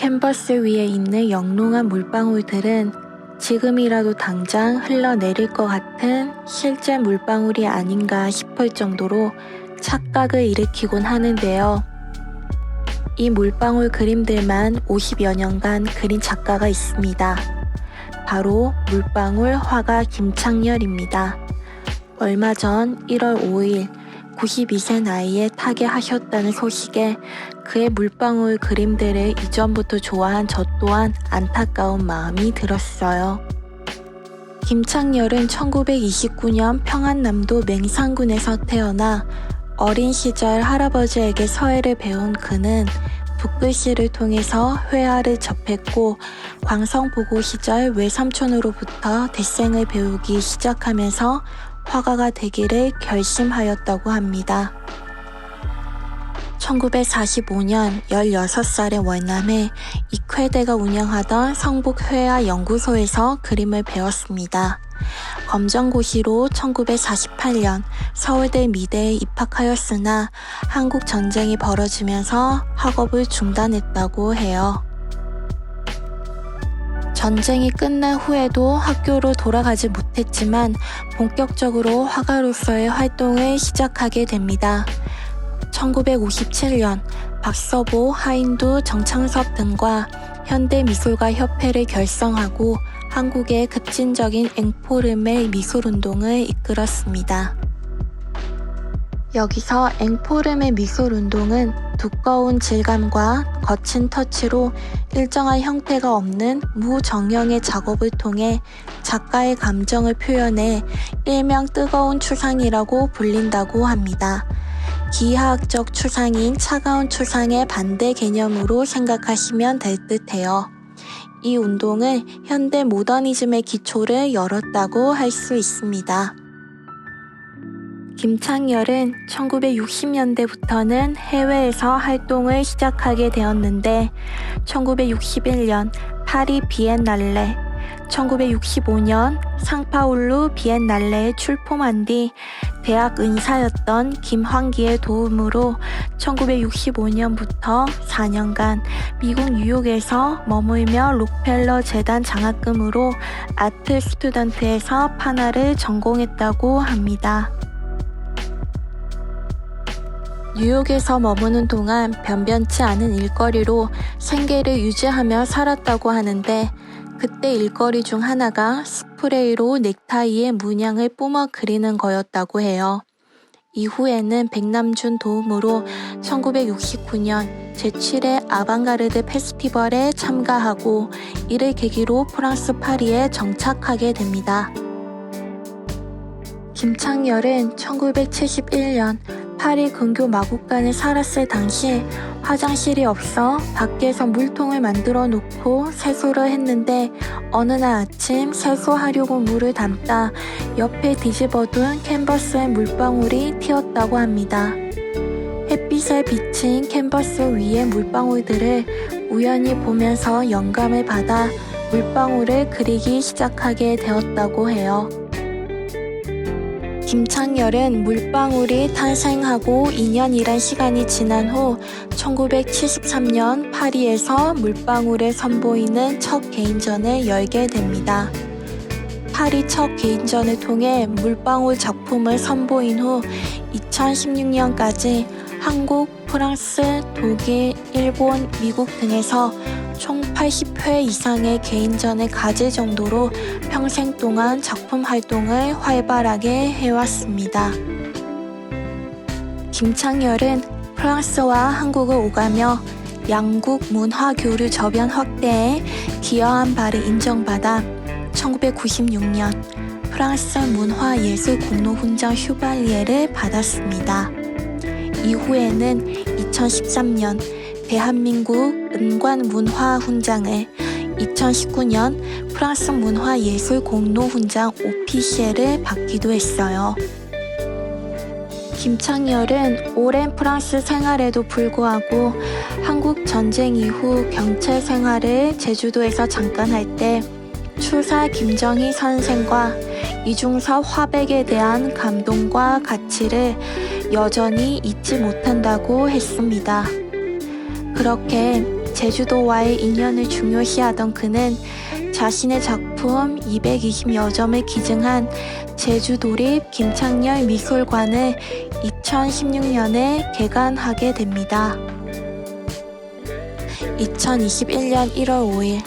캔버스 위에 있는 영롱한 물방울들은 지금이라도 당장 흘러내릴 것 같은 실제 물방울이 아닌가 싶을 정도로 착각을 일으키곤 하는데요. 이 물방울 그림들만 50여 년간 그린 작가가 있습니다. 바로 물방울 화가 김창렬입니다. 얼마 전 1월 5일 92세 나이에 타계하셨다는 소식에 그의 물방울 그림들을 이전부터 좋아한 저 또한 안타까운 마음이 들었어요. 김창렬은 1929년 평안남도 맹산군에서 태어나 어린 시절 할아버지에게 서예를 배운 그는 붓글씨를 통해서 회화를 접했고 광성보고 시절 외삼촌으로부터 데생을 배우기 시작하면서 화가가 되기를 결심하였다고 합니다. 1945년 16살의 월남에 익회대가 운영하던 성북회화연구소에서 그림을 배웠습니다. 검정고시로 1948년 서울대 미대에 입학하였으나 한국전쟁이 벌어지면서 학업을 중단했다고 해요. 전쟁이 끝난 후에도 학교로 돌아가지 못했지만 본격적으로 화가로서의 활동을 시작하게 됩니다. 1957년 박서보, 하인두, 정창섭 등과 현대미술가협회를 결성하고 한국의 급진적인 앵포름의 미술운동을 이끌었습니다. 여기서 앵포름의 미술운동은 두꺼운 질감과 거친 터치로 일정한 형태가 없는 무정형의 작업을 통해 작가의 감정을 표현해 일명 뜨거운 추상이라고 불린다고 합니다. 기하학적 추상인 차가운 추상의 반대 개념으로 생각하시면 될 듯해요. 이 운동은 현대 모더니즘의 기초를 열었다고 할 수 있습니다. 김창렬은 1960년대부터는 해외에서 활동을 시작하게 되었는데 1961년 파리 비엔날레, 1965년 상파울루 비엔날레에 출품한 뒤 대학 은사였던 김환기의 도움으로 1965년부터 4년간 미국 뉴욕에서 머물며 록펠러 재단 장학금으로 아트 스튜던트에서 판화를 전공했다고 합니다. 뉴욕에서 머무는 동안 변변치 않은 일거리로 생계를 유지하며 살았다고 하는데 그때 일거리 중 하나가 스프레이로 넥타이의 문양을 뿜어 그리는 거였다고 해요. 이후에는 백남준 도움으로 1969년 제7회 아방가르드 페스티벌에 참가하고 이를 계기로 프랑스 파리에 정착하게 됩니다. 김창렬은 1971년 파리 근교 마곡간에 살았을 당시 화장실이 없어 밖에서 물통을 만들어 놓고 세수를 했는데 어느 날 아침 세수하려고 물을 담다 옆에 뒤집어둔 캔버스에 물방울이 튀었다고 합니다. 햇빛에 비친 캔버스 위의 물방울들을 우연히 보면서 영감을 받아 물방울을 그리기 시작하게 되었다고 해요. 김창렬은 물방울이 탄생하고 2년이란 시간이 지난 후 1973년 파리에서 물방울을 선보이는 첫 개인전을 열게 됩니다. 파리 첫 개인전을 통해 물방울 작품을 선보인 후 2016년까지 한국, 프랑스, 독일, 일본, 미국 등에서 총 80회 이상의 개인전을 가질 정도로 평생 동안 작품 활동을 활발하게 해왔습니다. 김창렬은 프랑스와 한국을 오가며 양국 문화 교류 저변 확대에 기여한 바를 인정받아 1996년 프랑스 문화예술공로훈장 슈발리에를 받았습니다. 이후에는 2013년 대한민국 은관문화훈장을, 2019년 프랑스 문화예술공로훈장 오피시엘을 받기도 했어요. 김창렬은 오랜 프랑스 생활에도 불구하고 한국 전쟁 이후 경찰 생활을 제주도에서 잠깐 할 때 추사 김정희 선생과 이중섭 화백에 대한 감동과 가치를 여전히 잊지 못한다고 했습니다. 그렇게 제주도와의 인연을 중요시하던 그는 자신의 작품 220여 점을 기증한 제주도립 김창렬 미술관을 2016년에 개관하게 됩니다. 2021년 1월 5일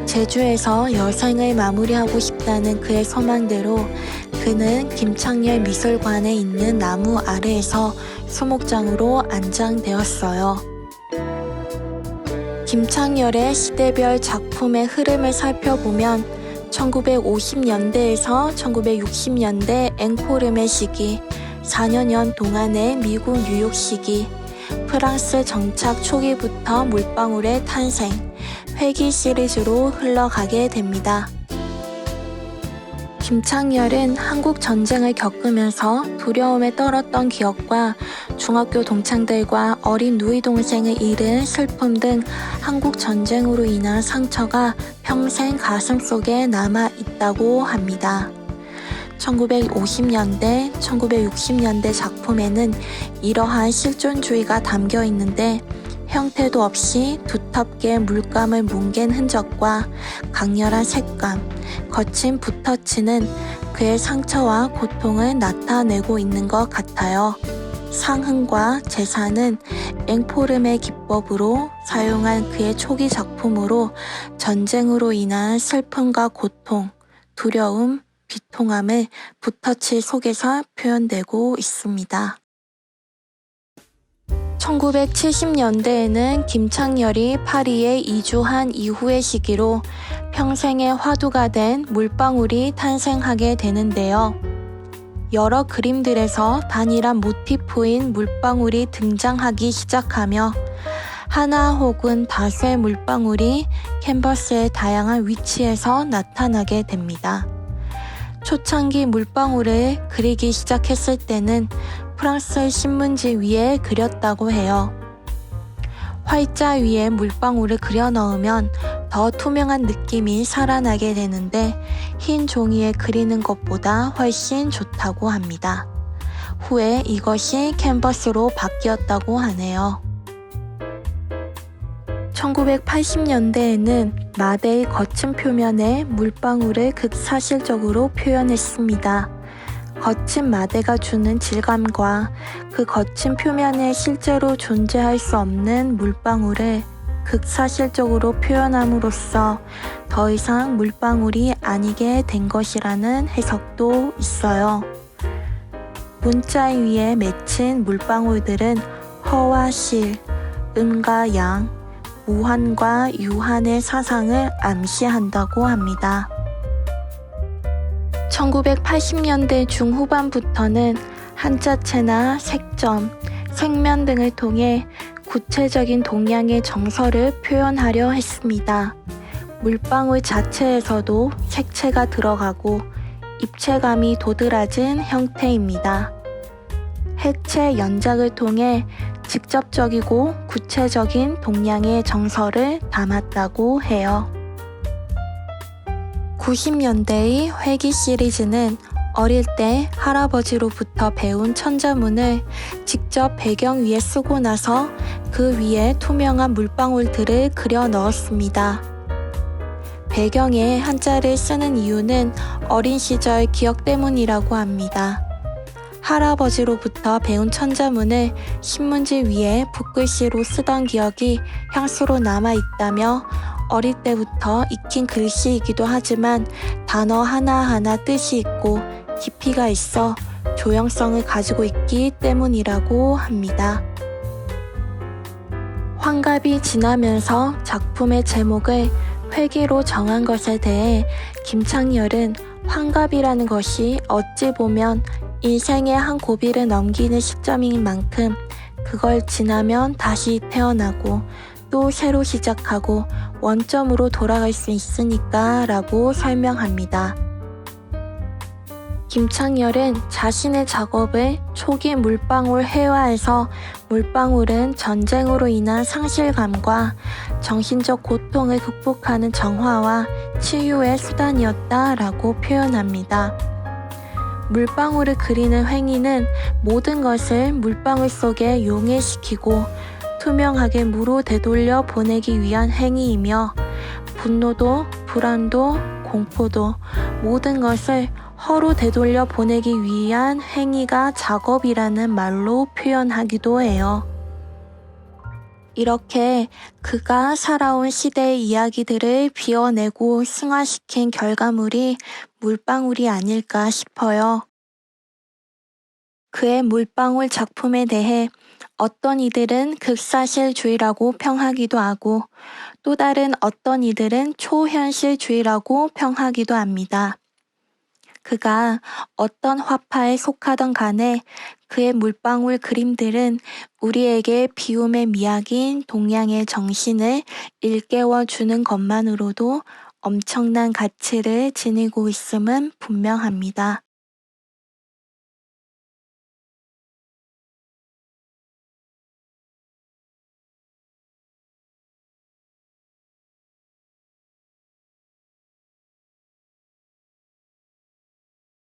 제주에서 여생을 마무리하고 싶다는 그의 소망대로 그는 김창렬 미술관에 있는 나무 아래에서 수목장으로 안장되었어요. 김창렬의 시대별 작품의 흐름을 살펴보면 1950년대에서 1960년대 앵포름의 시기, 4여년 동안의 미국 뉴욕 시기, 프랑스 정착 초기부터 물방울의 탄생, 회기 시리즈로 흘러가게 됩니다. 김창렬은 한국 전쟁을 겪으면서 두려움에 떨었던 기억과 중학교 동창들과 어린 누이 동생을 잃은 슬픔 등 한국 전쟁으로 인한 상처가 평생 가슴속에 남아 있다고 합니다. 1950년대, 1960년대 작품에는 이러한 실존주의가 담겨 있는데 형태도 없이 두텁게 물감을 뭉갠 흔적과 강렬한 색감, 거친 붓터치는 그의 상처와 고통을 나타내고 있는 것 같아요. 상흔과 제사는 앵포름의 기법으로 사용한 그의 초기 작품으로 전쟁으로 인한 슬픔과 고통, 두려움, 비통함을 붓터치 속에서 표현되고 있습니다. 1970년대에는 김창렬이 파리에 이주한 이후의 시기로 평생의 화두가 된 물방울이 탄생하게 되는데요. 여러 그림들에서 단일한 모티프인 물방울이 등장하기 시작하며 하나 혹은 다수의 물방울이 캔버스의 다양한 위치에서 나타나게 됩니다. 초창기 물방울을 그리기 시작했을 때는 프랑스 신문지 위에 그렸다고 해요. 활자 위에 물방울을 그려 넣으면 더 투명한 느낌이 살아나게 되는데 흰 종이에 그리는 것보다 훨씬 좋다고 합니다. 후에 이것이 캔버스로 바뀌었다고 하네요. 1980년대에는 마대의 거친 표면에 물방울을 극사실적으로 표현했습니다. 거친 마대가 주는 질감과 그 거친 표면에 실제로 존재할 수 없는 물방울을 극사실적으로 표현함으로써 더 이상 물방울이 아니게 된 것이라는 해석도 있어요. 문자 위에 맺힌 물방울들은 허와 실, 음과 양, 무한과 유한의 사상을 암시한다고 합니다. 1980년대 중후반부터는 한자체나 색점, 색면 등을 통해 구체적인 동양의 정서를 표현하려 했습니다. 물방울 자체에서도 색채가 들어가고 입체감이 도드라진 형태입니다. 해체 연작을 통해 직접적이고 구체적인 동양의 정서를 담았다고 해요. 90년대의 회기 시리즈는 어릴 때 할아버지로부터 배운 천자문을 직접 배경 위에 쓰고 나서 그 위에 투명한 물방울들을 그려 넣었습니다. 배경에 한자를 쓰는 이유는 어린 시절 기억 때문이라고 합니다. 할아버지로부터 배운 천자문을 신문지 위에 붓글씨로 쓰던 기억이 향수로 남아있다며 어릴 때부터 익힌 글씨이기도 하지만 단어 하나하나 뜻이 있고 깊이가 있어 조형성을 가지고 있기 때문이라고 합니다. 환갑이 지나면서 작품의 제목을 회기로 정한 것에 대해 김창렬은 환갑이라는 것이 어찌 보면 인생의 한 고비를 넘기는 시점인 만큼 그걸 지나면 다시 태어나고 또 새로 시작하고 원점으로 돌아갈 수 있으니까 라고 설명합니다. 김창렬은 자신의 작업을 초기 물방울 회화에서 물방울은 전쟁으로 인한 상실감과 정신적 고통을 극복하는 정화와 치유의 수단이었다라고 표현합니다. 물방울을 그리는 행위는 모든 것을 물방울 속에 용해시키고 투명하게 무로 되돌려 보내기 위한 행위이며 분노도, 불안도, 공포도 모든 것을 허로 되돌려 보내기 위한 행위가 작업이라는 말로 표현하기도 해요. 이렇게 그가 살아온 시대의 이야기들을 비워내고 승화시킨 결과물이 물방울이 아닐까 싶어요. 그의 물방울 작품에 대해 어떤 이들은 극사실주의라고 평하기도 하고 또 다른 어떤 이들은 초현실주의라고 평하기도 합니다. 그가 어떤 화파에 속하던 간에 그의 물방울 그림들은 우리에게 비움의 미학인 동양의 정신을 일깨워 주는 것만으로도 엄청난 가치를 지니고 있음은 분명합니다.